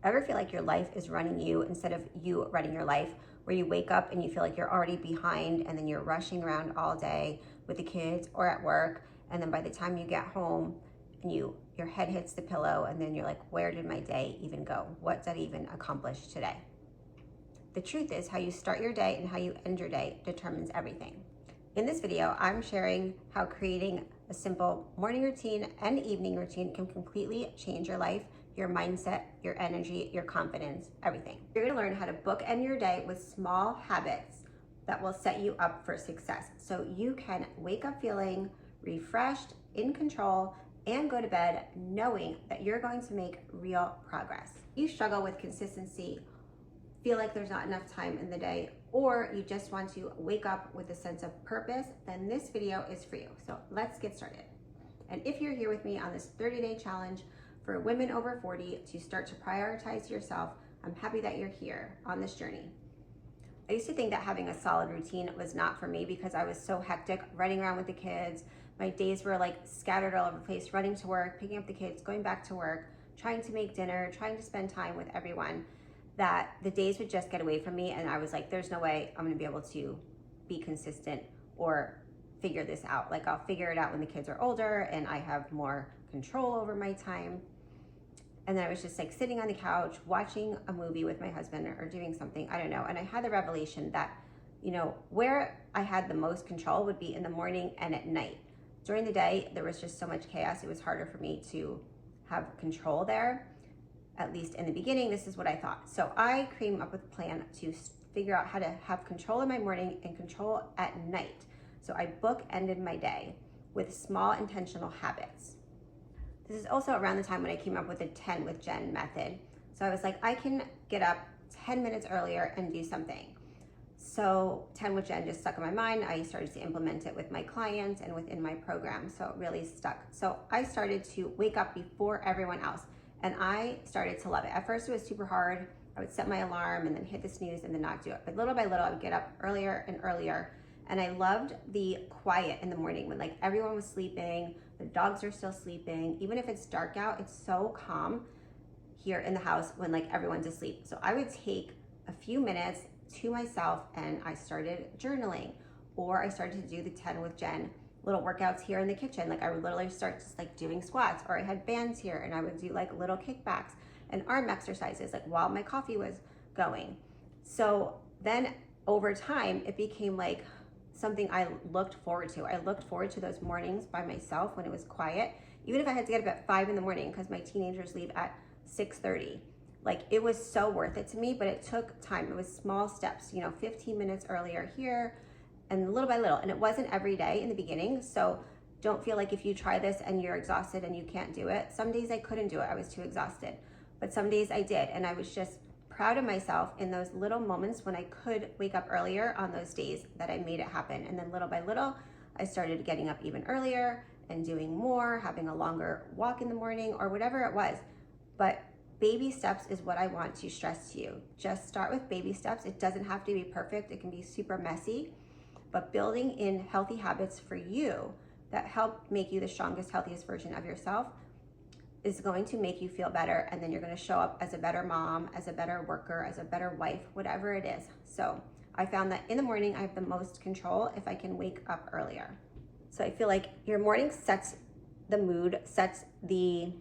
Ever feel like your life is running you instead of you running your life, where you wake up and you feel like you're already behind and then you're rushing around all day with the kids or at work, and then by the time you get home and your head hits the pillow and then you're like, where did my day even go? What did I even accomplish today? The truth is, how you start your day and how you end your day determines everything. In this video, I'm sharing how creating a simple morning routine and evening routine can completely change your life, your mindset, your energy, your confidence, everything. You're gonna learn how to bookend your day with small habits that will set you up for success, so you can wake up feeling refreshed, in control, and go to bed knowing that you're going to make real progress. You struggle with consistency, feel like there's not enough time in the day, or you just want to wake up with a sense of purpose, then this video is for you. So let's get started. And if you're here with me on this 30-day challenge for women over 40 to start to prioritize yourself, I'm happy that you're here on this journey. I used to think that having a solid routine was not for me because I was so hectic running around with the kids. My days were like scattered all over the place, running to work, picking up the kids, going back to work, trying to make dinner, trying to spend time with everyone, that the days would just get away from me. And I was like, there's no way I'm gonna be able to be consistent or figure this out. Like, I'll figure it out when the kids are older and I have more control over my time. And then I was just like sitting on the couch, watching a movie with my husband or doing something, I don't know. And I had the revelation that, where I had the most control would be in the morning and at night. During the day, there was just so much chaos. It was harder for me to have control there. At least in the beginning, this is what I thought. So I came up with a plan to figure out how to have control in my morning and control at night. So I bookended my day with small intentional habits. This is also around the time when I came up with the 10 with Jen method. So I was like, I can get up 10 minutes earlier and do something. So 10 with Jen just stuck in my mind. I started to implement it with my clients and within my program. So it really stuck. So I started to wake up before everyone else. And I started to love it. At first it was super hard. I would set my alarm and then hit the snooze and then not do it. But little by little, I would get up earlier and earlier. And I loved the quiet in the morning when like everyone was sleeping, the dogs are still sleeping. Even if it's dark out, it's so calm here in the house when like everyone's asleep. So I would take a few minutes to myself and I started journaling, or I started to do the 10 with Jen little workouts here in the kitchen. Like I would literally start just like doing squats, or I had bands here and I would do like little kickbacks and arm exercises like while my coffee was going. So then over time, it became like something I looked forward to. I looked forward to those mornings by myself when it was quiet, even if I had to get up at 5 in the morning because my teenagers leave at 6:30. Like it was so worth it to me, but it took time. It was small steps, 15 minutes earlier here, and little by little. And it wasn't every day in the beginning. So don't feel like if you try this and you're exhausted and you can't do it. Some days I couldn't do it. I was too exhausted. But some days I did. And I was just proud of myself in those little moments when I could wake up earlier on those days that I made it happen. And then little by little, I started getting up even earlier and doing more, having a longer walk in the morning or whatever it was. But baby steps is what I want to stress to you. Just start with baby steps. It doesn't have to be perfect. It can be super messy. But building in healthy habits for you that help make you the strongest, healthiest version of yourself is going to make you feel better. And then you're going to show up as a better mom, as a better worker, as a better wife, whatever it is. So I found that in the morning, I have the most control if I can wake up earlier. So I feel like your morning sets the mood, sets the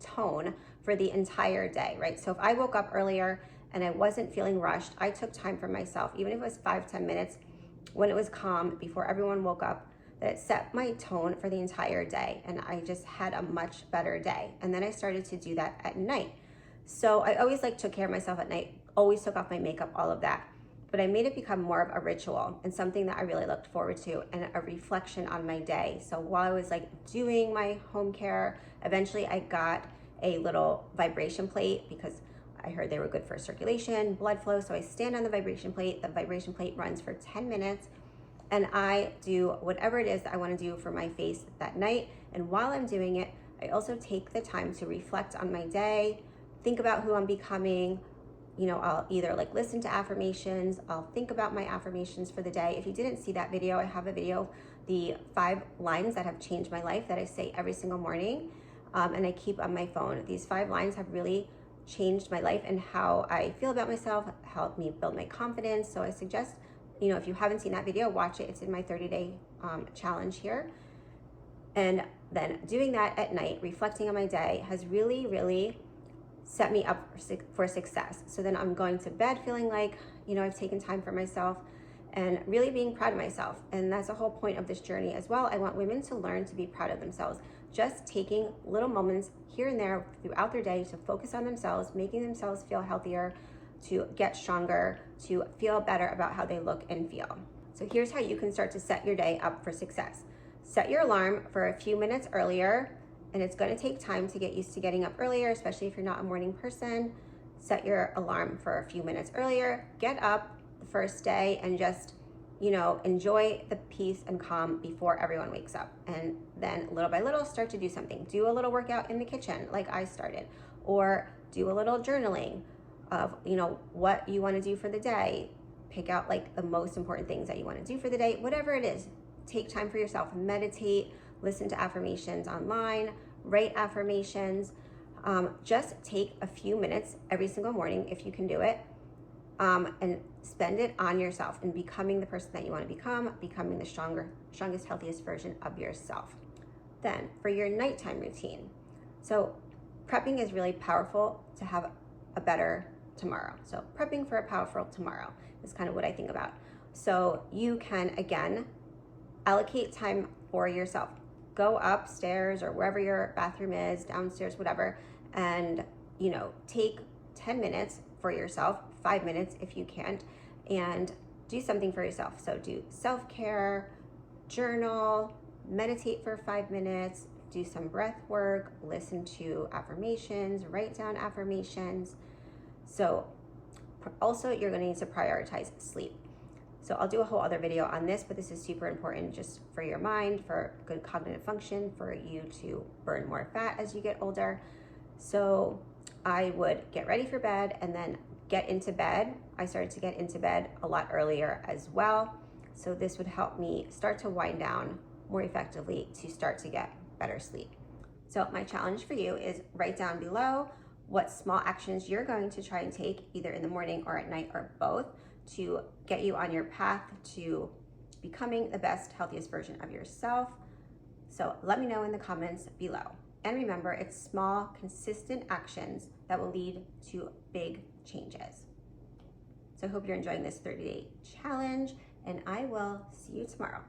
tone for the entire day, right? So if I woke up earlier and I wasn't feeling rushed, I took time for myself, even if it was 5-10 minutes, when it was calm before everyone woke up, that it set my tone for the entire day. And I just had a much better day. And then I started to do that at night. So I always like took care of myself at night, always took off my makeup, all of that. But I made it become more of a ritual and something that I really looked forward to and a reflection on my day. So while I was like doing my home care, eventually I got a little vibration plate because I heard they were good for circulation, blood flow. So I stand on the vibration plate. The vibration plate runs for 10 minutes and I do whatever it is that I want to do for my face that night. And while I'm doing it, I also take the time to reflect on my day, think about who I'm becoming. I'll either like listen to affirmations, I'll think about my affirmations for the day. If you didn't see that video, I have a video, the 5 lines that have changed my life that I say every single morning. And I keep on my phone. These 5 lines have really changed my life and how I feel about myself, helped me build my confidence. So I suggest, if you haven't seen that video, watch it. It's in my 30-day challenge here. And then doing that at night, reflecting on my day, has really, really set me up for success. So then I'm going to bed feeling like, I've taken time for myself and really being proud of myself. And that's the whole point of this journey as well. I want women to learn to be proud of themselves. Just taking little moments here and there throughout their day to focus on themselves, making themselves feel healthier, to get stronger, to feel better about how they look and feel. So here's how you can start to set your day up for success. Set your alarm for a few minutes earlier, and it's going to take time to get used to getting up earlier, especially if you're not a morning person. Set your alarm for a few minutes earlier, get up the first day, and just, enjoy the peace and calm before everyone wakes up. And then little by little, start to do something. Do a little workout in the kitchen, like I started, or do a little journaling of, what you want to do for the day. Pick out like the most important things that you want to do for the day, whatever it is. Take time for yourself, meditate, listen to affirmations online, write affirmations. Just take a few minutes every single morning, if you can do it, and spend it on yourself and becoming the person that you want to become, becoming the strongest, healthiest version of yourself. Then for your nighttime routine. So prepping is really powerful to have a better tomorrow. So prepping for a powerful tomorrow is kind of what I think about. So you can, again, allocate time for yourself. Go upstairs or wherever your bathroom is, downstairs, whatever, and take 10 minutes for yourself, 5 minutes if you can't, and do something for yourself. So do self-care, journal, meditate for 5 minutes, do some breath work, listen to affirmations, write down affirmations. So also you're going to need to prioritize sleep. So I'll do a whole other video on this, but this is super important just for your mind, for good cognitive function, for you to burn more fat as you get older. So I would get ready for bed and then get into bed. I started to get into bed a lot earlier as well. So this would help me start to wind down more effectively to start to get better sleep. So my challenge for you is write down below what small actions you're going to try and take either in the morning or at night or both to get you on your path to becoming the best, healthiest version of yourself. So let me know in the comments below. And remember, it's small, consistent actions that will lead to big changes. So I hope you're enjoying this 30-day challenge, and I will see you tomorrow.